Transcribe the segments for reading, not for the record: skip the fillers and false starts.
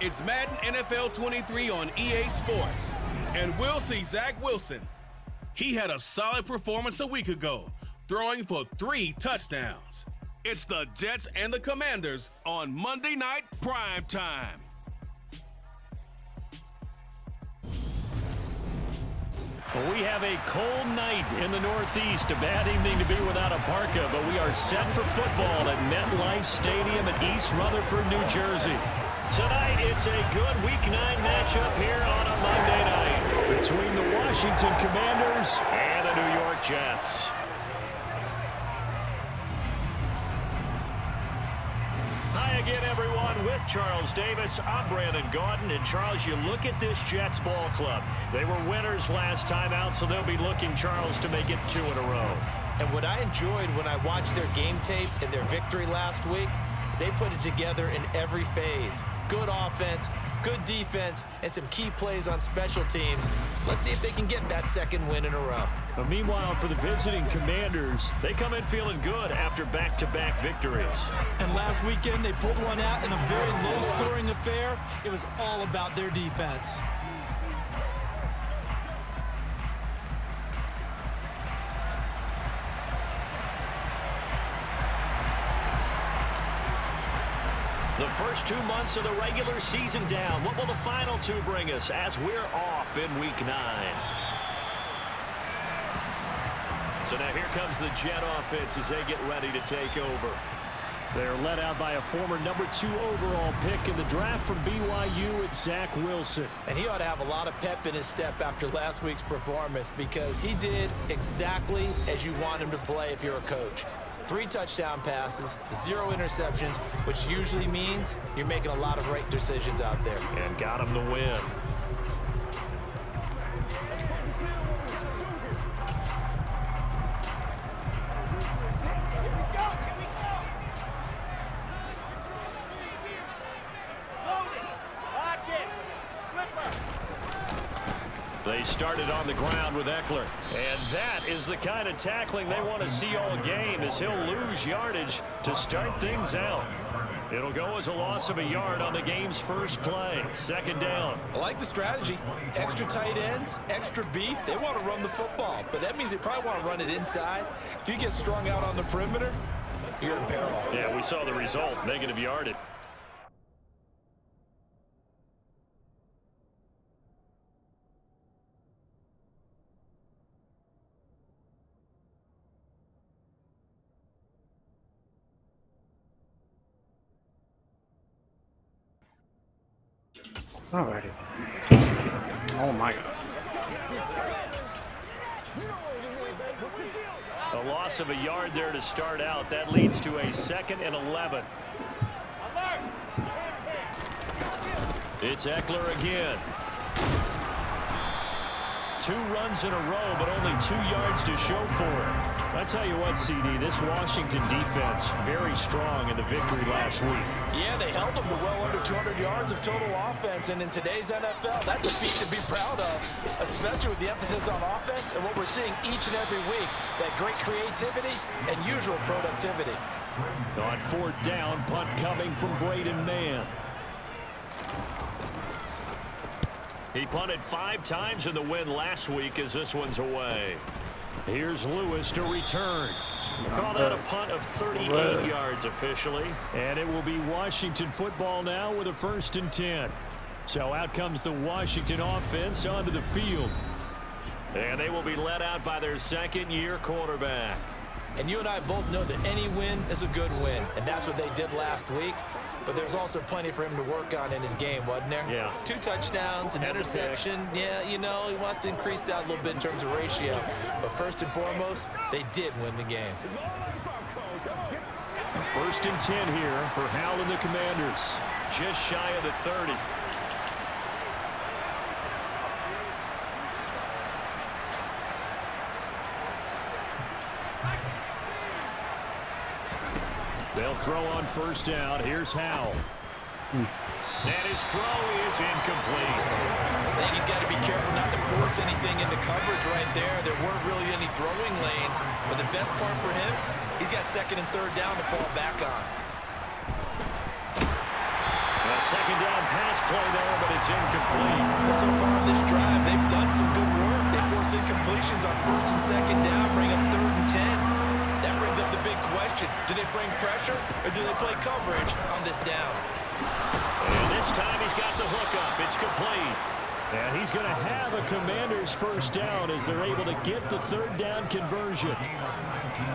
It's Madden NFL 23 on EA Sports. And we'll see Zach Wilson. He had a solid performance a week ago, throwing for 3 touchdowns. It's the Jets and the Commanders on Monday Night Prime Time. Well, we have a cold night in the Northeast. A bad evening to be without a parka, but we are set for football at MetLife Stadium in East Rutherford, New Jersey. Tonight, it's a good Week 9 matchup here on a Monday night between the Washington Commanders and the New York Jets. Hi again, everyone. With Charles Davis, I'm Brandon Gaudin. And Charles, you look at this Jets ball club. They were winners last time out, so they'll be looking, Charles, to make it 2 in a row. And what I enjoyed when I watched their game tape and their victory last week is they put it together in every phase. Good offense, good defense, and some key plays on special teams. Let's see if they can get that 2nd win in a row. But meanwhile, for the visiting Commanders, they come in feeling good after back-to-back victories. And last weekend, they pulled one out in a very low-scoring affair. It was all about their defense. The first 2 months of the regular season down. What will the final 2 bring us as we're off in Week 9? So now here comes the Jet offense as they get ready to take over. They're led out by a former number 2 overall pick in the draft from BYU, it's Zach Wilson. And he ought to have a lot of pep in his step after last week's performance because he did exactly as you want him to play if you're a coach. 3 touchdown passes, 0 interceptions, which usually means you're making a lot of right decisions out there. And got him the win. They started on the ground with Eckler. And that is the kind of tackling they want to see all game as he'll lose yardage to start things out. It'll go as a loss of a yard on the game's first play. 2nd down. I like the strategy. Extra tight ends, extra beef. They want to run the football, but that means they probably want to run it inside. If you get strung out on the perimeter, you're in peril. Yeah, we saw the result. Negative yardage. Alrighty. Oh my God. A loss of a yard there to start out. That leads to a 2nd and 11. It's Eckler again. 2 runs in a row, but only 2 yards to show for it. I tell you what, CD, this Washington defense, very strong in the victory last week. Yeah, they held them to well under 200 yards of total offense, and in today's NFL, that's a feat to be proud of, especially with the emphasis on offense and what we're seeing each and every week, that great creativity and usual productivity. On 4th down, punt coming from Braden Mann. He punted 5 times in the win last week as this one's away. Here's Lewis to return. Call that a punt of 38 yards officially. And it will be Washington football now with a 1st and 10. So out comes the Washington offense onto the field. And they will be led out by their 2nd-year quarterback. And you and I both know that any win is a good win, and that's what they did last week. But there's also plenty for him to work on in his game, wasn't there? Yeah. 2 touchdowns, an interception. Yeah, you know, he wants to increase that a little bit in terms of ratio. But first and foremost, they did win the game. 1st and 10 here for Hal and the Commanders. Just shy of the 30. They'll throw on 1st down. Here's Howell. And his throw is incomplete. I think he's got to be careful not to force anything into coverage right there. There weren't really any throwing lanes. But the best part for him, he's got 2nd and 3rd down to fall back on. A second down pass play there, but it's incomplete. Well, so far on this drive, they've done some good work. They force incompletions on first and second down, bring up 3rd and 10. That brings up the big question. Do they bring pressure or do they play coverage on this down? And this time he's got the hook up. It's complete. And he's going to have a Commander's first down as they're able to get the 3rd down conversion.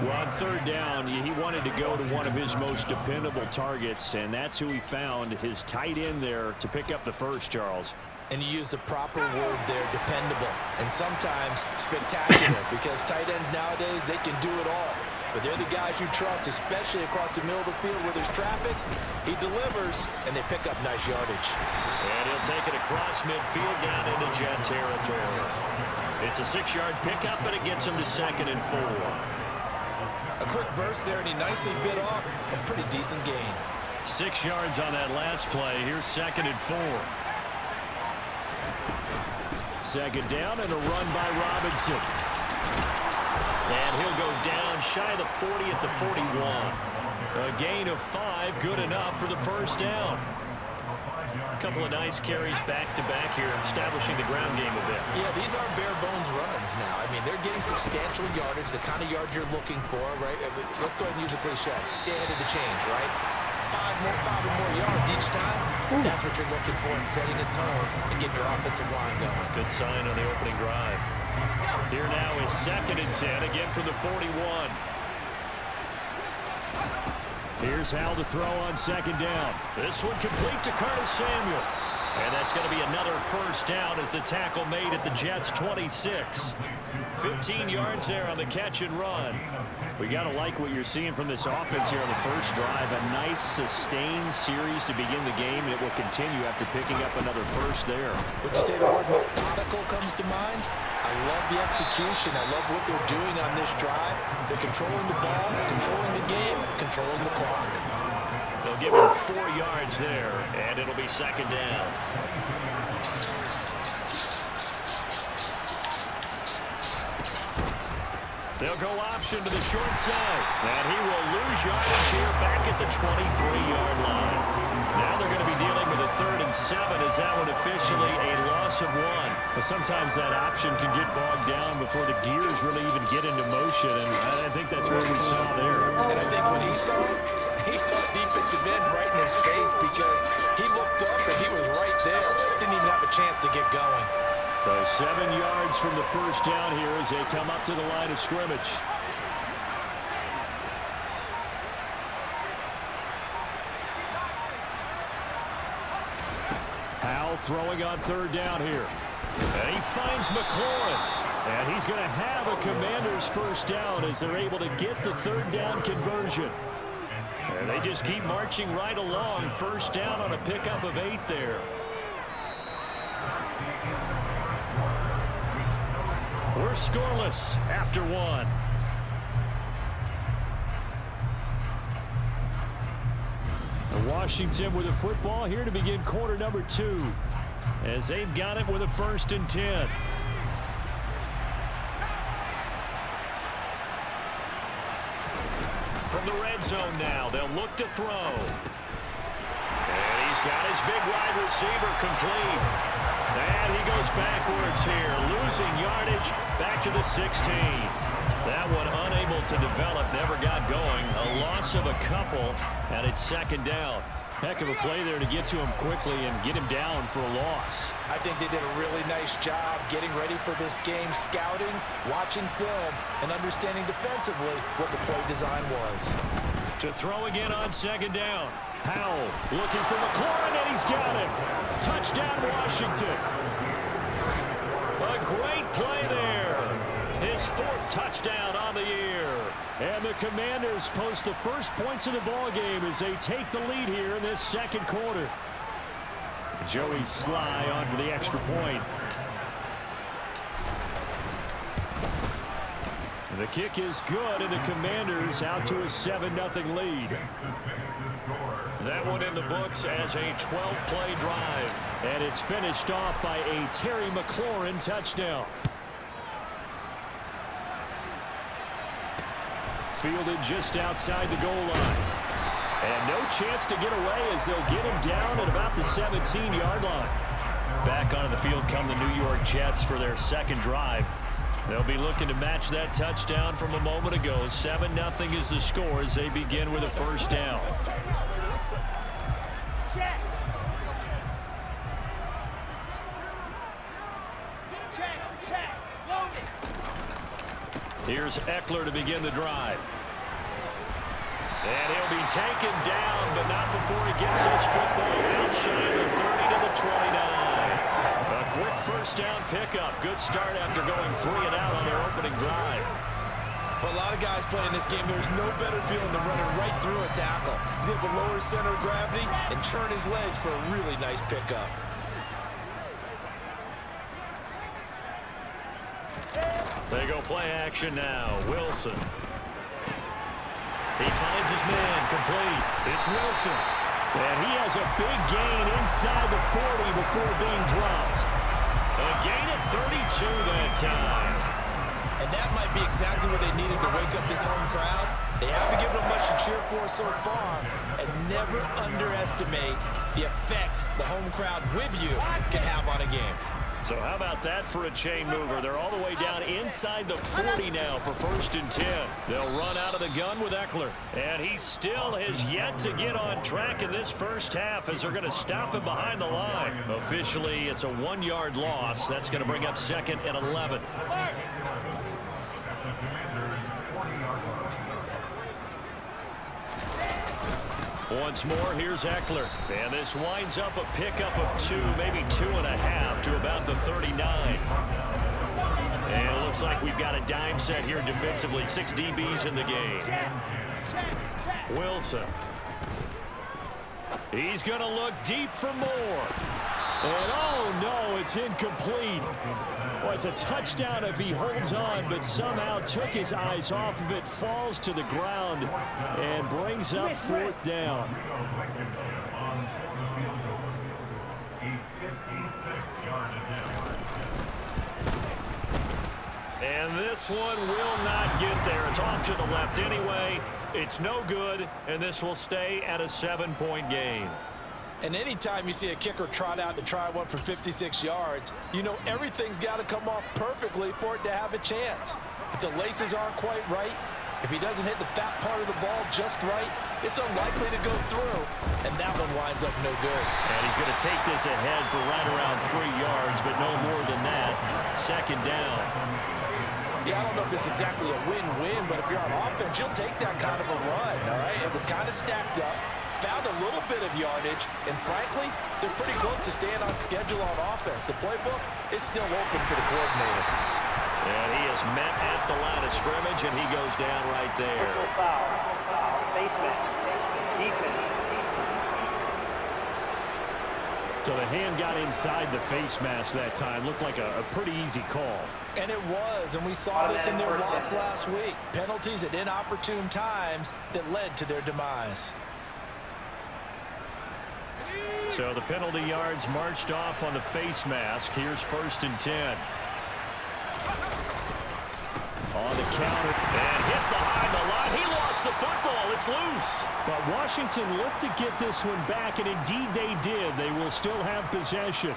Well, on 3rd down, he wanted to go to one of his most dependable targets, and that's who he found, his tight end there, to pick up the first, Charles. And you use the proper word there, dependable, and sometimes spectacular, because tight ends nowadays, they can do it all. But they're the guys you trust, especially across the middle of the field where there's traffic. He delivers, and they pick up nice yardage. And he'll take it across midfield down into Jet territory. It's a 6-yard pickup, but it gets him to 2nd and 4. A quick burst there, and he nicely bit off a pretty decent gain. 6 yards on that last play. Here's 2nd and 4. 2nd down and a run by Robinson. And he'll go down shy of the 40 at the 41. A gain of 5, good enough for the first down. A couple of nice carries back-to-back here, establishing the ground game a bit. Yeah, these aren't bare-bones runs now. I mean, they're getting substantial yardage, the kind of yards you're looking for, right? Let's go ahead and use a cliche. Stay ahead of the change, right? 5 or more yards each time. That's what you're looking for in setting a tone and getting your offensive line going. Good sign on the opening drive. Here now is 2nd and 10, again from the 41. Here's Hal to throw on 2nd down. This one complete to Curtis Samuel. And that's going to be another first down as the tackle made at the Jets' 26. 15 yards there on the catch and run. We got to like what you're seeing from this offense here on the first drive. A nice sustained series to begin the game, and it will continue after picking up another first there. Would you say the word methodical comes to mind? I love the execution. I love what they're doing on this drive. They're controlling the ball, controlling the game, controlling the clock. They'll give him 4 yards there, and it'll be 2nd down. They'll go option to the short side. And he will lose yardage here back at the 23-yard line. Now they're going to be dealing with a 3rd and 7 as that one officially a loss of 1. But sometimes that option can get bogged down before the gears really even get into motion, and I think that's what we saw there. And I think what he saw defensive end right in his face because he looked up and he was right there. Didn't even have a chance to get going. So 7 yards from the first down here as they come up to the line of scrimmage. Howell throwing on 3rd down here. And he finds McLaurin. And he's going to have a Commander's first down as they're able to get the 3rd down conversion. And they just keep marching right along. First down on a pickup of 8 there. We're scoreless after 1. And Washington with the football here to begin quarter number 2. As they've got it with a 1st and 10. From the red zone now, they'll look to throw. And he's got his big wide receiver complete. And he goes backwards here, losing yardage back to the 16. That one unable to develop, never got going. A loss of a couple, and it's 2nd down. Heck of a play there to get to him quickly and get him down for a loss. I think they did a really nice job getting ready for this game, scouting, watching film, and understanding defensively what the play design was. To throw again on 2nd down. Howell looking for McLaurin, and he's got him. Touchdown, Washington. A great play there. His 4th touchdown on the year. And the Commanders post the first points of the ball game as they take the lead here in this 2nd quarter. Joey Sly on for the extra point. The kick is good, and the Commanders out to a 7-0 lead. That one in the books as a 12-play drive. And it's finished off by a Terry McLaurin touchdown. Fielded just outside the goal line. And no chance to get away as they'll get him down at about the 17-yard line. Back onto the field come the New York Jets for their second drive. They'll be looking to match that touchdown from a moment ago. 7-0 is the score as they begin with a first down. Check. Load it. Here's Eckler to begin the drive. And he'll be taken down, but not before he gets his football outside the 30 to the 29. A quick first down pickup. Good start after going 3 and out on their opening drive. For a lot of guys playing this game, there's no better feeling than running right through a tackle. He's able to lower his center of gravity and churn his legs for a really nice pickup. They go play action now. Wilson. He finds his man complete. It's Wilson. And he has a big gain inside the 40 before being dropped. A gain at 32 that time. And that might be exactly what they needed to wake up this home crowd. They haven't given them much to cheer for so far. And never underestimate the effect the home crowd with you can have on a game. So how about that for a chain mover? They're all the way down inside the 40 now for 1st and 10. They'll run out of the gun with Eckler. And he still has yet to get on track in this first half as they're going to stop him behind the line. Officially, it's a 1-yard loss. That's going to bring up 2nd and 11. Once more, here's Eckler. And this winds up a pickup of 2, maybe 2.5 to about the 39. And it looks like we've got a dime set here defensively. 6 DBs in the game. Wilson. He's going to look deep for more. And oh no, it's incomplete. Well, it's a touchdown if he holds on, but somehow took his eyes off of it, falls to the ground, and brings up 4th down. And this one will not get there. It's off to the left anyway. It's no good, and this will stay at a 7-point game. And anytime you see a kicker trot out to try one for 56 yards, you know everything's got to come off perfectly for it to have a chance. If the laces aren't quite right, if he doesn't hit the fat part of the ball just right, it's unlikely to go through, and that one winds up no good. And he's going to take this ahead for right around 3 yards, but no more than that. 2nd down. Yeah, I don't know if it's exactly a win-win, but if you're on offense, you'll take that kind of a run, all right? It was kind of stacked up. Found a little bit of yardage, and frankly, they're pretty close to staying on schedule on offense. The playbook is still open for the coordinator. And he is met at the line of scrimmage, and he goes down right there. Foul. Face mask. Defense. So the hand got inside the face mask that time. Looked like a pretty easy call. And it was, and we saw this in their loss last week. Penalties at inopportune times that led to their demise. So the penalty yards marched off on the face mask. Here's 1st and 10. On the counter and hit behind the line. He lost the football. It's loose. But Washington looked to get this one back, and indeed they did. They will still have possession.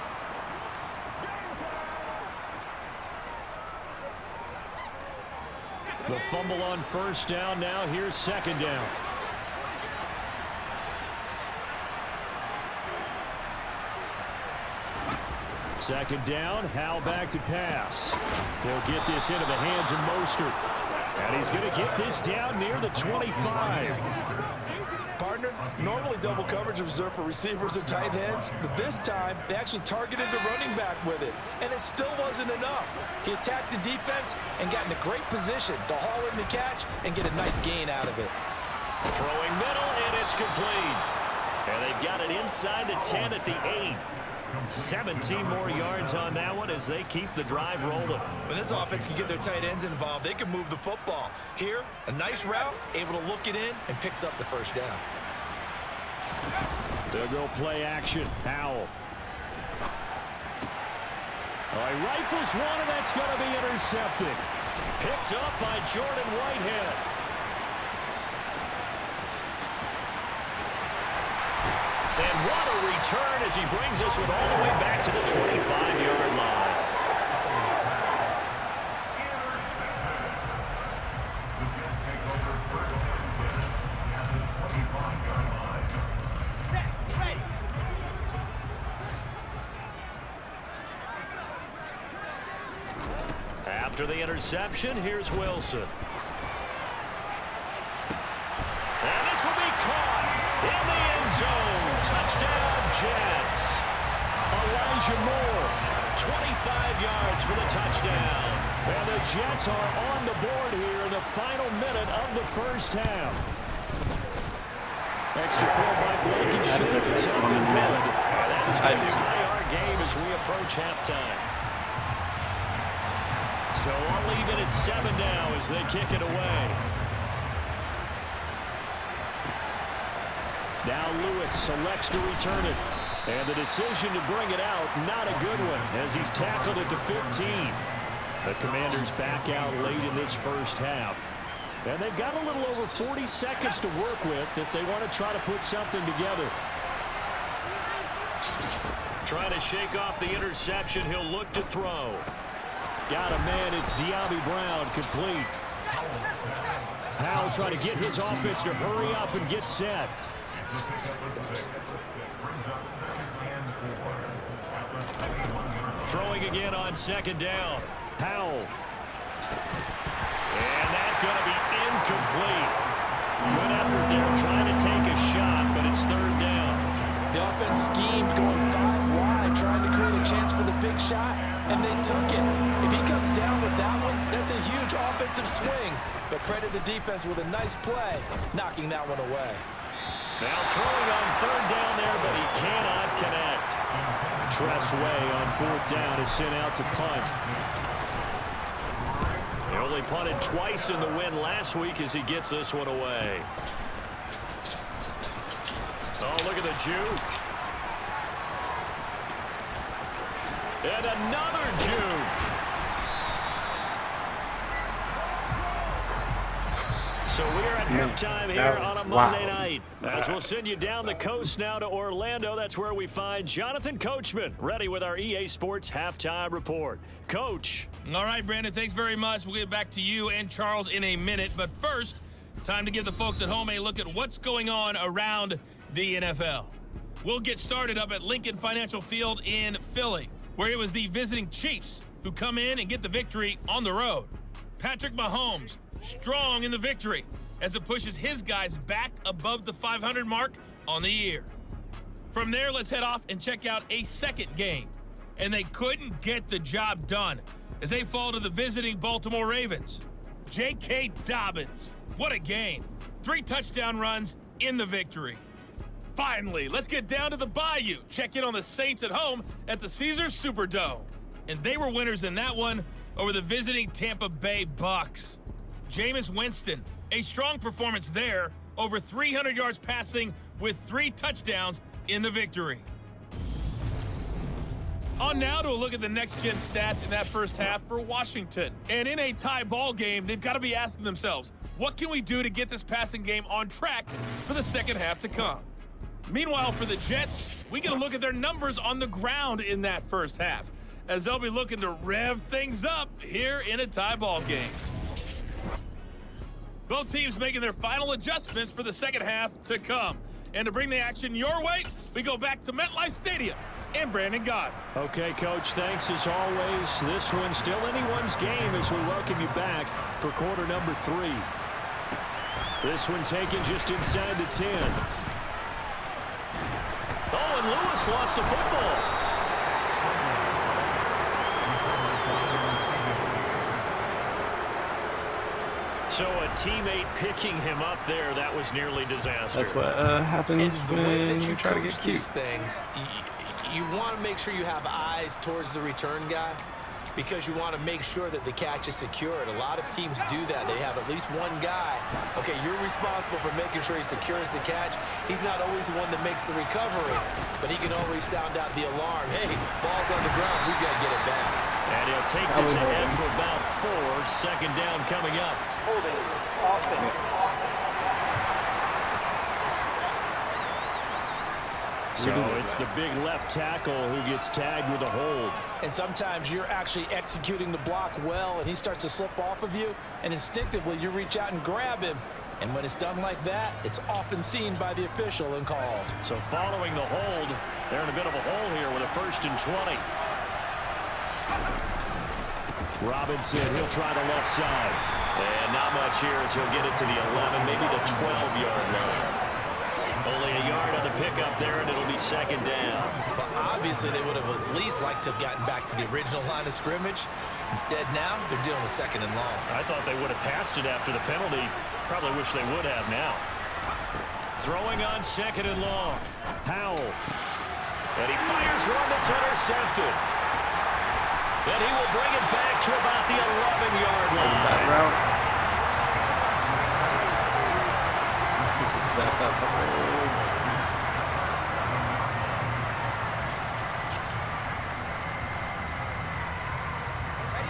The fumble on 1st down. Now here's 2nd down. Second down, Howell back to pass. They'll get this into the hands of Mostert. And he's going to get this down near the 25. Partner, normally double coverage is reserved for receivers and tight ends, but this time they actually targeted the running back with it, and it still wasn't enough. He attacked the defense and got in a great position to haul in the catch and get a nice gain out of it. Throwing middle, and it's complete. And they've got it inside the 10 at the 8. 17 more yards on that one as they keep the drive rolling. When this offense can get their tight ends involved, they can move the football. Here, a nice route, able to look it in, and picks up the 1st down. They'll go play action. Howell. All right, rifles one, and that's going to be intercepted. Picked up by Jordan Whitehead. And what a return as he brings this one all the way back to the 25-yard line. After the interception, here's Wilson. And this will be caught in the end zone. Touchdown, Jets. Elijah Moore, 25 yards for the touchdown. And the Jets are on the board here in the final minute of the first half. Extra point by Blake and Shea is up and good. That is going to tie our game as we approach halftime. So I'll leave it at 7 now as they kick it away. Now Lewis selects to return it. And the decision to bring it out, not a good one, as he's tackled at the 15. The Commanders back out late in this first half. And they've got a little over 40 seconds to work with if they want to try to put something together. Trying to shake off the interception, he'll look to throw. Got a man, it's De'Ami Brown, complete. Powell trying to get his offense to hurry up and get set. Throwing again on second down. Powell. And that's going to be incomplete. Good effort there trying to take a shot, but it's third down. The offense schemed going 5 wide, trying to create a chance for the big shot, and they took it. If he comes down with that one, that's a huge offensive swing. But credit the defense with a nice play, knocking that one away. Now throwing on third down there, but he cannot connect. Tressway on fourth down is sent out to punt. He only punted twice in the win last week as he gets this one away. Oh, look at the juke. And another juke. So we're at halftime here on a Monday night. As we'll send you down the coast now to Orlando. That's where we find Jonathan Coachman ready with our EA Sports halftime report. Coach. All right, Brandon, thanks very much. We'll get back to you and Charles in a minute. But first, time to give the folks at home a look at what's going on around the NFL. We'll get started up at Lincoln Financial Field in Philly, where it was the visiting Chiefs who come in and get the victory on the road. Patrick Mahomes strong in the victory as it pushes his guys back above the 500 mark on the year. From there, let's head off and check out a second game. And they couldn't get the job done as they fall to the visiting Baltimore Ravens. J.K. Dobbins, what a game. 3 touchdown runs in the victory. Finally, let's get down to the Bayou. Check in on the Saints at home at the Caesars Superdome. And they were winners in that one over the visiting Tampa Bay Bucks. Jameis Winston, a strong performance there, over 300 yards passing with 3 touchdowns in the victory. On now to a look at the next-gen stats in that first half for Washington. And in a tie ball game, they've got to be asking themselves, what can we do to get this passing game on track for the second half to come? Meanwhile, for the Jets, we get a look at their numbers on the ground in that first half, as they'll be looking to rev things up here in a tie ball game. Both teams making their final adjustments for the second half to come. And to bring the action your way, we go back to MetLife Stadium and Brandon Gott. Okay, Coach, thanks as always. This one's still anyone's game as we welcome you back for quarter number 3. This one taken just inside the 10. Oh, and Lewis lost the football. So a teammate picking him up there, that was nearly disaster. That's what happens when you try to get cute. These things, you want to make sure you have eyes towards the return guy because you want to make sure that the catch is secured. A lot of teams do that. They have at least one guy. Okay, you're responsible for making sure he secures the catch. He's not always the one that makes the recovery, but he can always sound out the alarm. Hey, ball's on the ground. We got to get it back. And he'll take this ahead for about 4. Second down coming up. Holding offense. So it's the big left tackle who gets tagged with a hold. And sometimes you're actually executing the block well, and he starts to slip off of you, and instinctively you reach out and grab him. And when it's done like that, it's often seen by the official and called. So following the hold, they're in a bit of a hole here with a 1st and 20. Robinson, he'll try the left side. And not much here as he'll get it to the 11, maybe the 12-yard line. Only a yard on the pickup there, and it'll be 2nd down. But obviously, they would have at least liked to have gotten back to the original line of scrimmage. Instead, now they're dealing with 2nd and long. I thought they would have passed it after the penalty. Probably wish they would have now. Throwing on 2nd and long. Howell. And he fires one that's intercepted. Then he will bring it back to about the 11-yard line. Bad route. Set that before.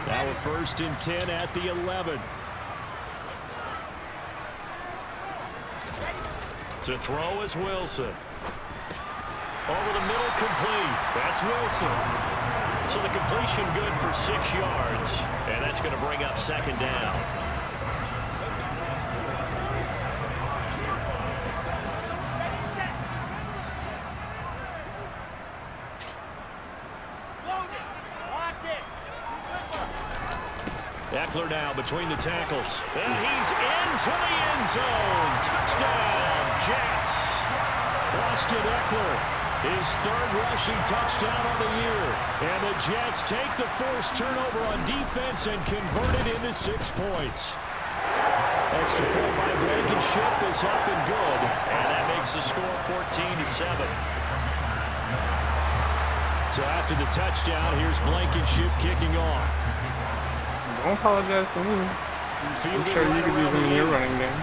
Now a 1st and 10 at the 11. To throw is Wilson. Over the middle, complete. That's Wilson. So the completion good for 6 yards. And that's going to bring up 2nd down. Eckler now between the tackles. And he's into the end zone. Touchdown, Jets. Austin Eckler, his 3rd rushing touchdown of the year. And the Jets take the first turnover on defense and convert it into 6 points. Extra point by Blankenship is up and good. And that makes the score 14-7. So after the touchdown, here's Blankenship kicking off. Don't apologize to me. I'm sure you could use him in your running game.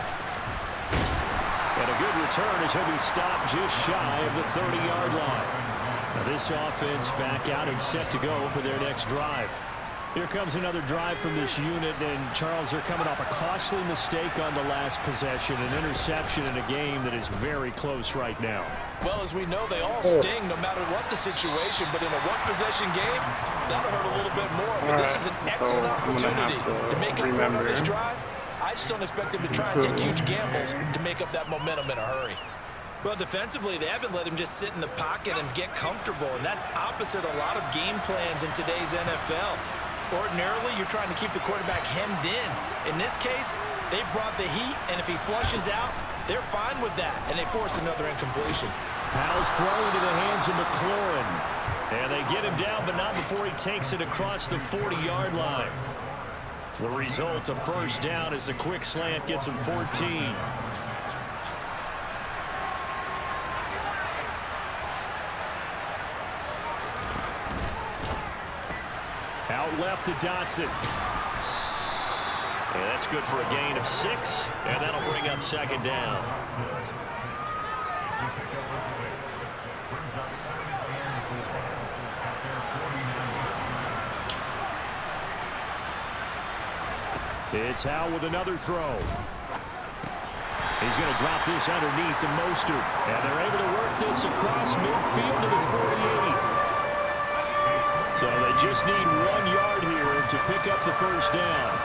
And a good return as he'll be stopped just shy of the 30-yard line. Now this offense back out and set to go for their next drive. Here comes another drive from this unit, and Charles, they're coming off a costly mistake on the last possession, an interception in a game that is very close right now. Well, as we know, they all sting no matter what the situation, but in a one-possession game, that'll hurt a little bit more. But this is an excellent opportunity to make up for this drive. I just don't expect them to try and take huge gambles to make up that momentum in a hurry. Well, defensively, they haven't let him just sit in the pocket and get comfortable, and that's opposite a lot of game plans in today's NFL. Ordinarily, you're trying to keep the quarterback hemmed in. In this case, they brought the heat, and if he flushes out, they're fine with that, and they force another incompletion. Powell's thrown into the hands of McLaurin. And they get him down, but not before he takes it across the 40-yard line. The result, a 1st down as the quick slant gets him 14. Out left to Dotson. And that's good for a gain of 6, and that'll bring up 2nd down. It's Howell with another throw. He's going to drop this underneath to Mostert, and they're able to work this across midfield to the 48. So they just need 1 yard here to pick up the 1st down.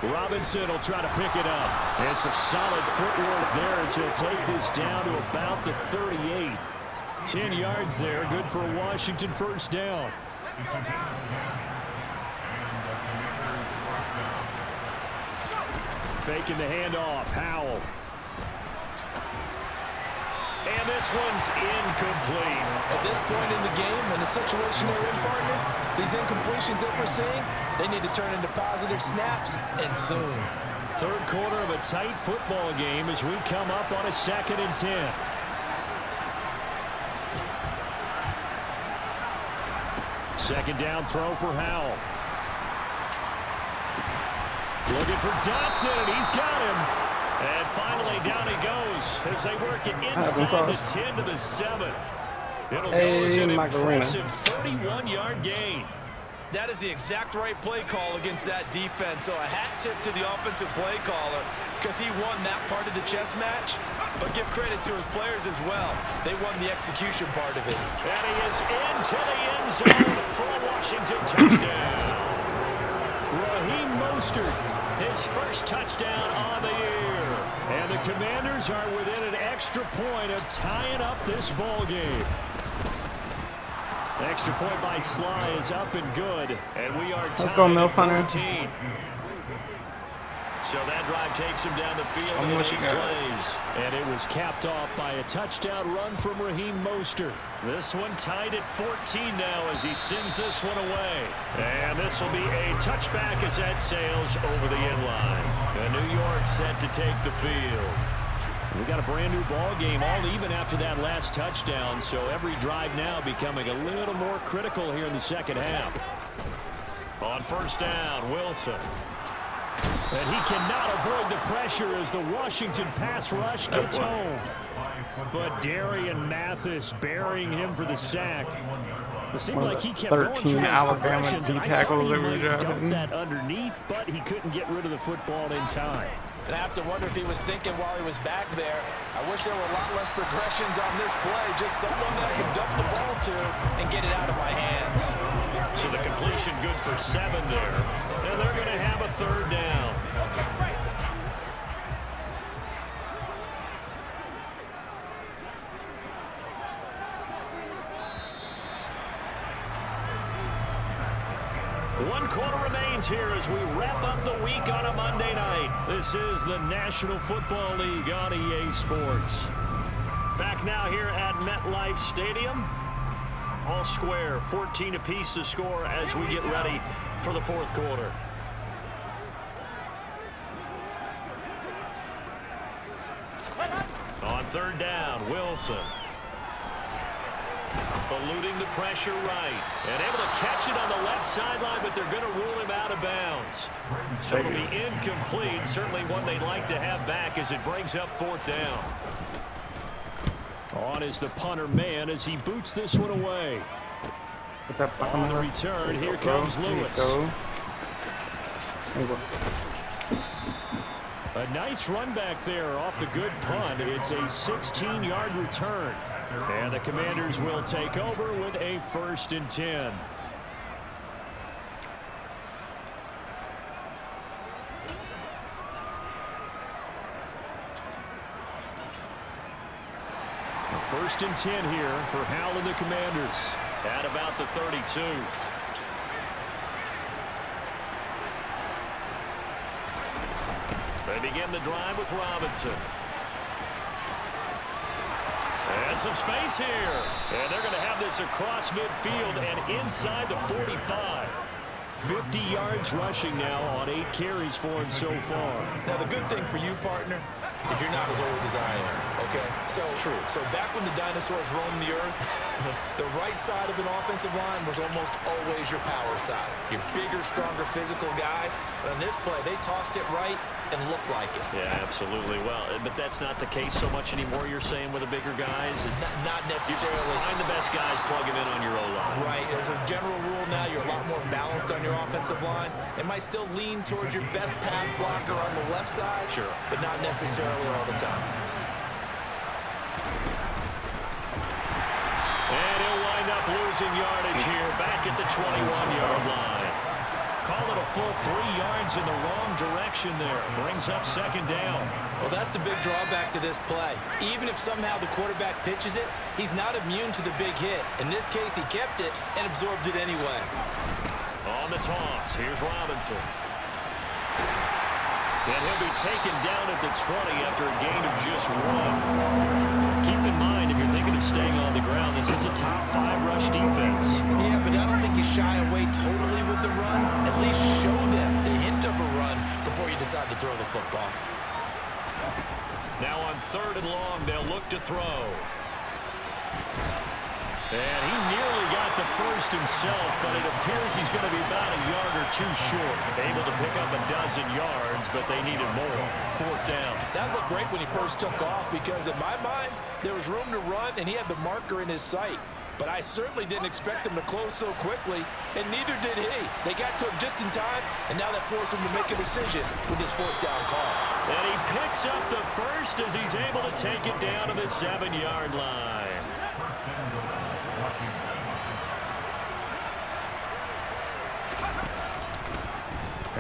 Robinson will try to pick it up. And some solid footwork there as he'll take this down to about the 38. 10 yards there, good for a Washington 1st down. Faking the handoff, Howell. And this one's incomplete. At this point in the game, in the situation they're in, partner, these incompletions that we're seeing, they need to turn into positive snaps, and soon. 3rd quarter of a tight football game as we come up on a 2nd and 10. Second down throw for Howell. Looking for Dotson, and he's got him. And finally, down he goes as they work it inside the 10 to the 7. It'll go as an impressive 31-yard gain. That is the exact right play call against that defense. So a hat tip to the offensive play caller. because he won that part of the chess match. But give credit to his players as well. They won the execution part of it. And he is into the end zone for a Washington touchdown. Raheem Mostert, his first touchdown on the year. And the Commanders are within an extra point of tying up this ball game. The extra point by Sly is up and good. And we are tied at 14. So that drive takes him down the field in 8 plays. And it was capped off by a touchdown run from Raheem Mostert. This one tied at 14 now as he sends this one away. And this will be a touchback as that sails over the end line. And New York set to take the field. We got a brand new ball game, all even after that last touchdown. So every drive now becoming a little more critical here in the second half. On first down, Wilson. And he cannot avoid the pressure as the Washington pass rush gets home. But Darian Mathis burying him for the sack. It seemed like he kept 13 going Alabama D tackles that we dumped that underneath, but he couldn't get rid of the football in time. And I have to wonder if he was thinking while he was back there, I wish there were a lot less progressions on this play, just someone that I could dump the ball to and get it out of my hands. So the completion good for 7 there, and they're going to have a third down. One quarter remains here as we wrap up the week on a Monday night. This is the National Football League on EA Sports. Back now here at MetLife Stadium. All square, 14 apiece to score as we get ready for the fourth quarter. On third down, Wilson. Eluding the pressure right. And able to catch it on the left sideline, but they're going to rule him out of bounds. So it'll be incomplete. Certainly one they'd like to have back as it brings up fourth down. On is the punter man as he boots this one away. On the return, here comes Lewis. A nice run back there off the good punt. It's a 16-yard return. And the Commanders will take over with a 1st and 10. First and 10 here for Howell and the Commanders at about the 32. They begin the drive with Robinson. And some space here. And they're going to have this across midfield and inside the 45. 50 yards rushing now on 8 carries for him so far. Now, the good thing for you, partner, is you're not as old as I am, okay? So, true. So back when the dinosaurs roamed the earth, the right side of an offensive line was almost always your power side. Your bigger, stronger, physical guys. But on this play, they tossed it right and looked like it. Yeah, absolutely. Well, but that's not the case so much anymore, you're saying, with the bigger guys? Not necessarily. You find the best guys, plug them in on your O-line. Right. As a general rule now, you're a lot more balanced on your offensive line. It might still lean towards your best pass blocker on the left side. Sure. But not necessarily all the time. And he'll wind up losing yardage here back at the 21-yard line. Call it a full 3 yards in the wrong direction there. Brings up second down. Well, that's the big drawback to this play. Even if somehow the quarterback pitches it, he's not immune to the big hit. In this case, he kept it and absorbed it anyway. On the toss, here's Robinson. And he'll be taken down at the 20 after a gain of just 1. Keep in mind, if you're thinking of staying on the ground, this is a top 5 rush defense. Yeah, but I don't think you shy away totally with the run. At least show them the hint of a run before you decide to throw the football. Now on 3rd and long, they'll look to throw. And he nearly got the first himself, but it appears he's going to be about a yard or 2 short. Able to pick up a dozen yards, but they needed more. 4th down. That looked great when he first took off because, in my mind, there was room to run, and he had the marker in his sight. but I certainly didn't expect them to close so quickly, and neither did he. They got to him just in time, and now that forced him to make a decision with this 4th down call. And he picks up the first as he's able to take it down to the 7-yard line.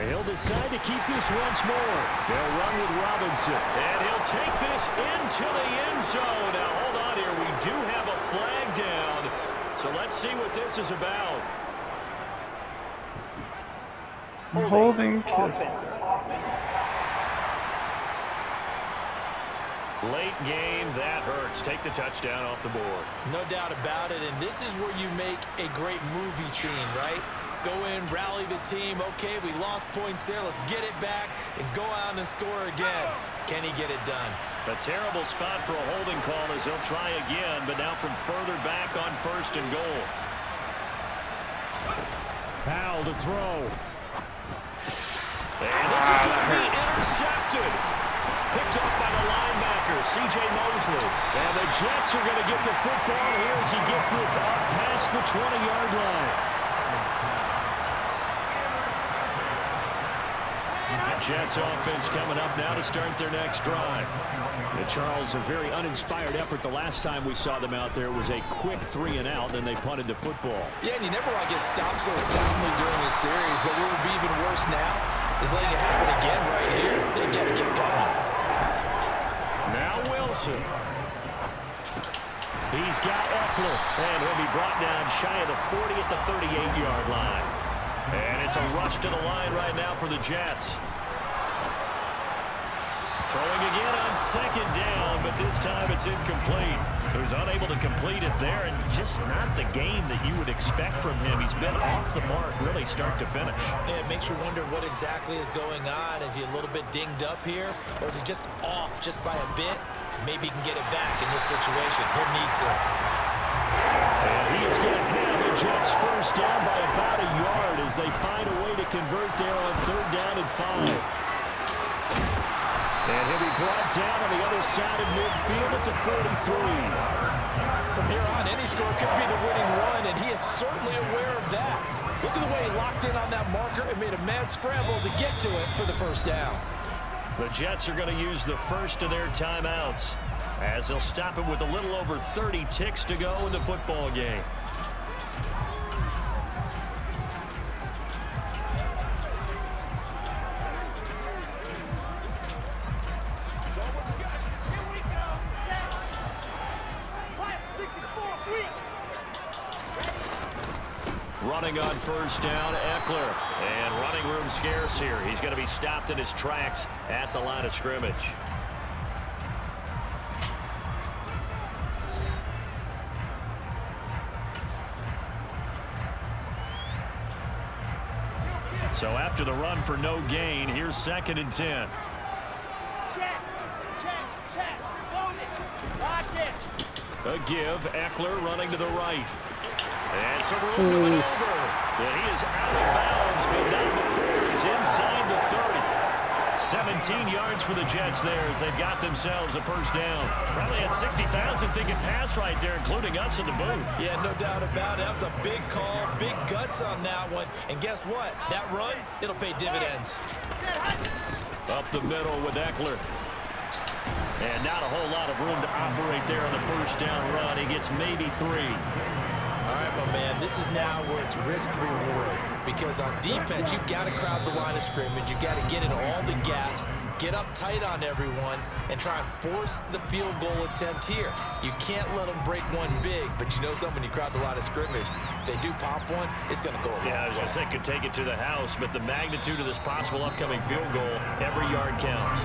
He'll decide to keep this once more. They'll run with Robinson. And he'll take this into the end zone. Now, hold on here. We do have a flag down. So let's see what this is about. Holding kiss. Late game, that hurts. Take the touchdown off the board. No doubt about it, and this is where you make a great movie scene, right? Go in, rally the team. Okay, we lost points there. Let's get it back and go out and score again. Can he get it done? A terrible spot for a holding call as he'll try again, but now from further back on 1st and goal. Powell to throw. And this is going to be intercepted. Picked up by the linebacker, C.J. Mosley. And the Jets are going to get the football here as he gets this up past the 20-yard line. Jets offense coming up now to start their next drive. And Charles, a very uninspired effort the last time we saw them out there. It was a quick 3 and out, then they punted the football. Yeah, and you never want to get stopped so soundly during this series, but what would be even worse now is letting it happen again right here. They got to get going. Now Wilson. He's got Eckler, and he'll be brought down shy of the 40 at the 38-yard line. And it's a rush to the line right now for the Jets. Throwing again on 2nd down, but this time it's incomplete. So he's unable to complete it there, and just not the game that you would expect from him. He's been off the mark really start to finish. Yeah, it makes you wonder what exactly is going on. Is he a little bit dinged up here, or is he just off just by a bit? Maybe he can get it back in this situation. He'll need to. And he is going to have the Jets first down by about a yard as they find a way to convert there on 3rd down and 5. And he'll be brought down on the other side of midfield at the 43. From here on, any score could be the winning run, and he is certainly aware of that. Look at the way he locked in on that marker and made a mad scramble to get to it for the 1st down. The Jets are going to use the first of their timeouts as they'll stop it with a little over 30 ticks to go in the football game. Running on 1st down, Eckler. And running room scarce here. He's going to be stopped in his tracks at the line of scrimmage. So after the run for no gain, here's 2nd and 10. Check. Hold it. Lock it. A give, Eckler running to the right. And some room to maneuver. And he is out of bounds, but not before he's inside the 30. 17 yards for the Jets there as they've got themselves a 1st down. Probably had 60,000 thinking pass right there, including us in the booth. Yeah, no doubt about it. That was a big call, big guts on that one. And guess what? That run, it'll pay dividends. Up the middle with Eckler. And not a whole lot of room to operate there on the 1st down run. He gets maybe 3. All right, my man, this is now where it's risk-reward. Because on defense, you've got to crowd the line of scrimmage. You've got to get in all the gaps, get up tight on everyone, and try and force the field goal attempt here. You can't let them break one big, but you know something, when you crowd the line of scrimmage, if they do pop one, it's going to go a Yeah, I was going to say could take it to the house, but the magnitude of this possible upcoming field goal, every yard counts.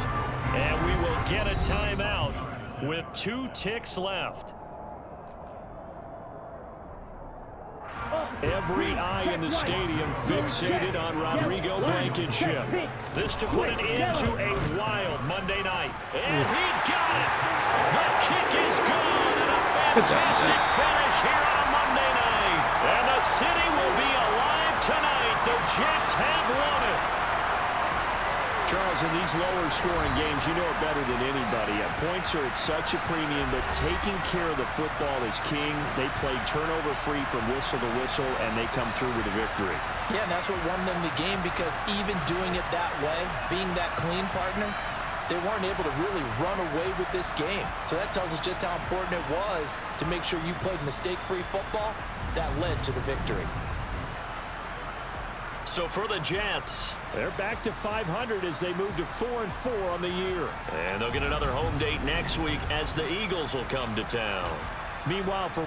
And we will get a timeout with 2 ticks left. Every eye in the stadium fixated on Rodrigo Blankenship. This to put it into a wild Monday night. And he got it! The kick is gone, and a fantastic finish here on a Monday night. And the city will be alive tonight. The Jets have won it. Charles, in these lower scoring games, you know it better than anybody. Points are at such a premium, but taking care of the football is king. They played turnover-free from whistle to whistle, and they come through with a victory. Yeah, and that's what won them the game, because even doing it that way, being that clean partner, they weren't able to really run away with this game. So that tells us just how important it was to make sure you played mistake-free football. That led to the victory. So for the Jets, they're back to 500 as they move to 4-4 on the year. And they'll get another home date next week as the Eagles will come to town. Meanwhile, for